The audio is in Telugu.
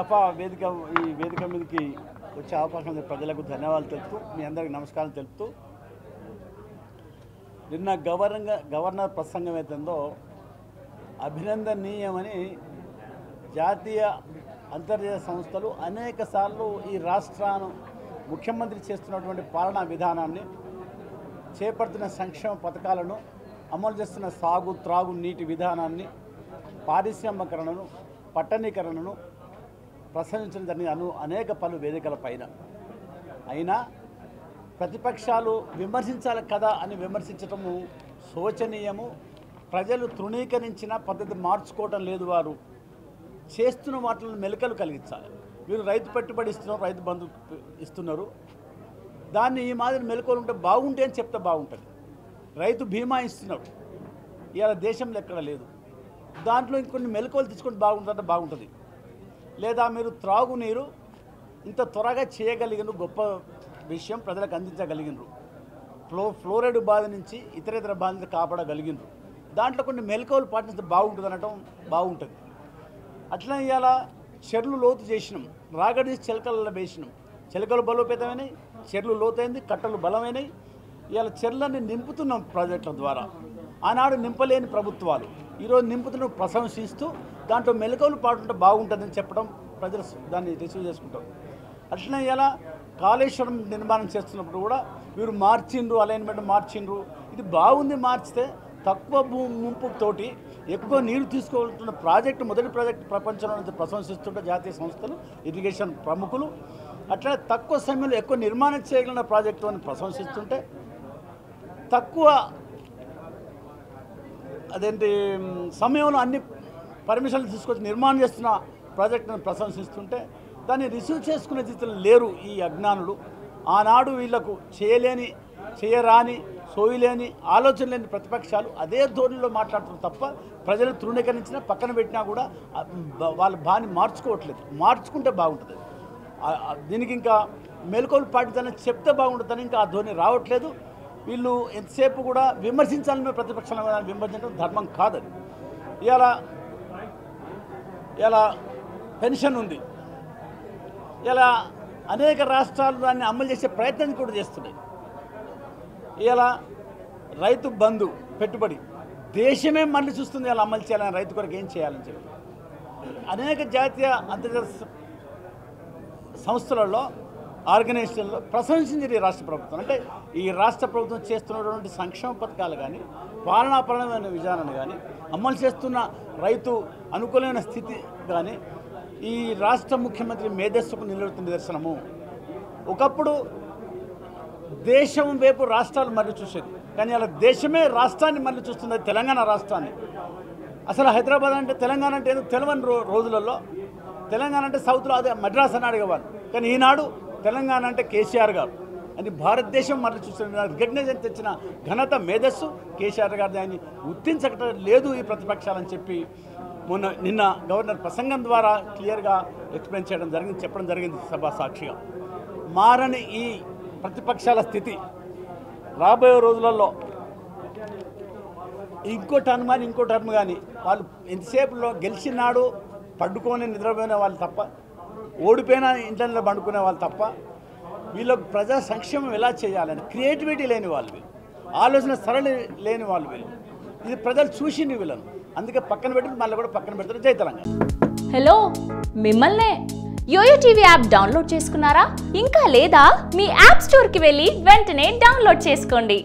దఫా ఈ వేదిక మీదకి వచ్చే అవకాశం ప్రజలకు ధన్యవాదాలు తెలుపుతూ మీ అందరికీ నమస్కారం తెలుపుతూ నిన్న గవర్నర్ ప్రసంగం ఏతుందో అభినందనీయమని జాతీయ అంతర్జాతీయ సంస్థలు అనేక సార్లు ఈ రాష్ట్రాన్ని ముఖ్యమంత్రి చేస్తున్నటువంటి పాలనా విధానాన్ని చేపడుతున్న సంక్షేమ పథకాలను అమలు చేస్తున్న సాగు త్రాగు నీటి విధానాన్ని పారిశ్రామికరణను పట్టణీకరణను ప్రసంగించడం జరిగిన అనేక పలు వేదికల పైన అయినా ప్రతిపక్షాలు విమర్శించాలి కదా అని విమర్శించటము శోచనీయము. ప్రజలు తృణీకరించిన పద్ధతి మార్చుకోవటం లేదు. వారు చేస్తున్న వాటిని మెలకలు కలిగించాలి. వీరు రైతు పెట్టుబడి ఇస్తున్నారు, రైతు బంధు ఇస్తున్నారు, దాన్ని ఈ మాదిరి మెలకువలు ఉంటే బాగుంటే అని చెప్తే బాగుంటుంది. రైతు బీమా ఇస్తున్నారు, ఇవాళ దేశంలో ఎక్కడ లేదు. దాంట్లో ఇంకొన్ని మెలకువలు తీసుకుంటే బాగుంటుందంటే బాగుంటుంది. లేదా మీరు త్రాగునీరు ఇంత త్వరగా చేయగలిగిన గొప్ప విషయం, ప్రజలకు అందించగలిగినరు. ఫ్లోరైడ్ బాధ నుంచి ఇతర బాధ కాపాడగలిగినరు. దాంట్లో కొన్ని మెలకువలు పాటిస్తే బాగుంటుంది అనటం బాగుంటుంది. అట్లా ఇవాళ చెర్లు లోతు చేసినాం, రాగడి చిలకలలో వేసినాం. చిలకలు బలోపేతమైనవి, చెర్లు లోతైంది, కట్టలు బలమైనవి. ఇవాళ చెర్లని నింపుతున్నాం ప్రాజెక్టుల ద్వారా. ఆనాడు నింపలేని ప్రభుత్వాలు ఈరోజు నింపుతున్న ప్రశంసిస్తూ దాంట్లో మెలకువలు పాటుంటే బాగుంటుందని చెప్పడం ప్రజలు దాన్ని రిసీవ్ చేసుకుంటారు. అట్లనే ఇలా కాళేశ్వరం నిర్మాణం చేస్తున్నప్పుడు కూడా వీరు మార్చిండ్రు, అలైన్మెంట్ మార్చిండ్రు. ఇది బాగుంది, మార్చితే తక్కువ ముంపుతోటి ఎక్కువ నీరు తీసుకోవాల్సిన ప్రాజెక్టు, మొదటి ప్రాజెక్టు ప్రపంచంలో నుంచి ప్రశంసిస్తుంటే జాతీయ సంస్థలు, ఇరిగేషన్ ప్రముఖులు. అట్లా తక్కువ సమయంలో ఎక్కువ నిర్మాణం చేయగలిగిన ప్రాజెక్టు అని ప్రశంసిస్తుంటే, తక్కువ సమయంలో అన్ని పర్మిషన్లు తీసుకొచ్చి నిర్మాణం చేస్తున్న ప్రాజెక్టును ప్రశంసిస్తుంటే దాన్ని రిసీవ్ చేసుకునే స్థితిలో లేరు ఈ అజ్ఞానులు. ఆనాడు వీళ్లకు చేయరాని సోయిలేని ఆలోచన లేని ప్రతిపక్షాలు అదే ధోరణిలో మాట్లాడుతున్నారు తప్ప ప్రజలు తృణీకరించినా పక్కన పెట్టినా కూడా వాళ్ళ బాని మార్చుకోవట్లేదు. మార్చుకుంటే బాగుంటుంది. దీనికి ఇంకా మెలకువలు పాటించాలని చెప్తే బాగుంటుందని ఇంకా ఆ ధోరణి రావట్లేదు. వీళ్ళు ఎంతసేపు కూడా విమర్శించాలని ప్రతిపక్షాల విమర్శించడం ధర్మం కాదని. ఇలా పెన్షన్ ఉంది, ఇలా అనేక రాష్ట్రాలు దాన్ని అమలు చేసే ప్రయత్నం కూడా చేస్తున్నాయి. ఇలా రైతు బంధు పెట్టుబడి దేశమే మళ్ళీ చూస్తుంది, ఇలా అమలు చేయాలని, రైతు కొరకు ఏం చేయాలని చెప్పి అనేక జాతీయ అంతర్జాతీయ సంస్థలలో, ఆర్గనైజేషన్లో ప్రశంసించింది ఈ రాష్ట్ర ప్రభుత్వం. అంటే ఈ రాష్ట్ర ప్రభుత్వం చేస్తున్నటువంటి సంక్షేమ పథకాలు కానీ, పాలనాపరమైన విధానాన్ని కానీ, అమలు చేస్తున్న రైతు అనుకూలమైన స్థితి కానీ ఈ రాష్ట్ర ముఖ్యమంత్రి మేధస్సుకు నిలబెడుతున్న నిదర్శనము. ఒకప్పుడు దేశం వైపు రాష్ట్రాలు మళ్ళీ చూసేది, కానీ అలా దేశమే రాష్ట్రాన్ని మళ్ళీ చూస్తున్నది, తెలంగాణ రాష్ట్రాన్ని. అసలు హైదరాబాద్ అంటే తెలంగాణ అంటే ఏదో తెలవని రోజులలో తెలంగాణ అంటే సౌత్లో అదే మద్రాస్ అని అడిగేవాళ్ళు. కానీ ఈనాడు తెలంగాణ అంటే కేసీఆర్ గారు అని భారతదేశం మళ్ళీ చూస్తున్న రికగ్నైజేషన్ తెచ్చిన ఘనత మేధస్సు కేసీఆర్ గారు. దాన్ని గుర్తించక లేదు ఈ ప్రతిపక్షాలని చెప్పి నిన్న గవర్నర్ ప్రసంగం ద్వారా క్లియర్గా ఎక్స్ప్లెయిన్ చెప్పడం జరిగింది సభా సాక్షిగా. మారని ఈ ప్రతిపక్షాల స్థితి రాబోయే రోజులలో ఇంకో టర్మ్ కానీ వాళ్ళు ఎంతసేపులో గెలిచినాడు పడుకొని నిద్రపోయిన వాళ్ళు తప్ప, ఓడిపోయిన ఇంట్లో పండుకునే వాళ్ళు తప్ప, వీళ్ళకు ప్రజా సంక్షేమం ఎలా చేయాలని క్రియేటివిటీ లేని వాళ్ళు, వీళ్ళు ఆలోచన సరళి లేని వాళ్ళు, వీళ్ళు ఇది ప్రజలు చూసింది వీళ్ళను. అందుకే పక్కన పెట్టి మళ్ళీ కూడా పక్కన పెడతారు. జై తెలంగాణ. హలో, మిమ్మల్నే యోయో టీవీ యాప్ డౌన్లోడ్ చేసుకున్నారా? ఇంకా లేదా? మీ యాప్ స్టోర్కి వెళ్ళి వెంటనే డౌన్లోడ్ చేసుకోండి.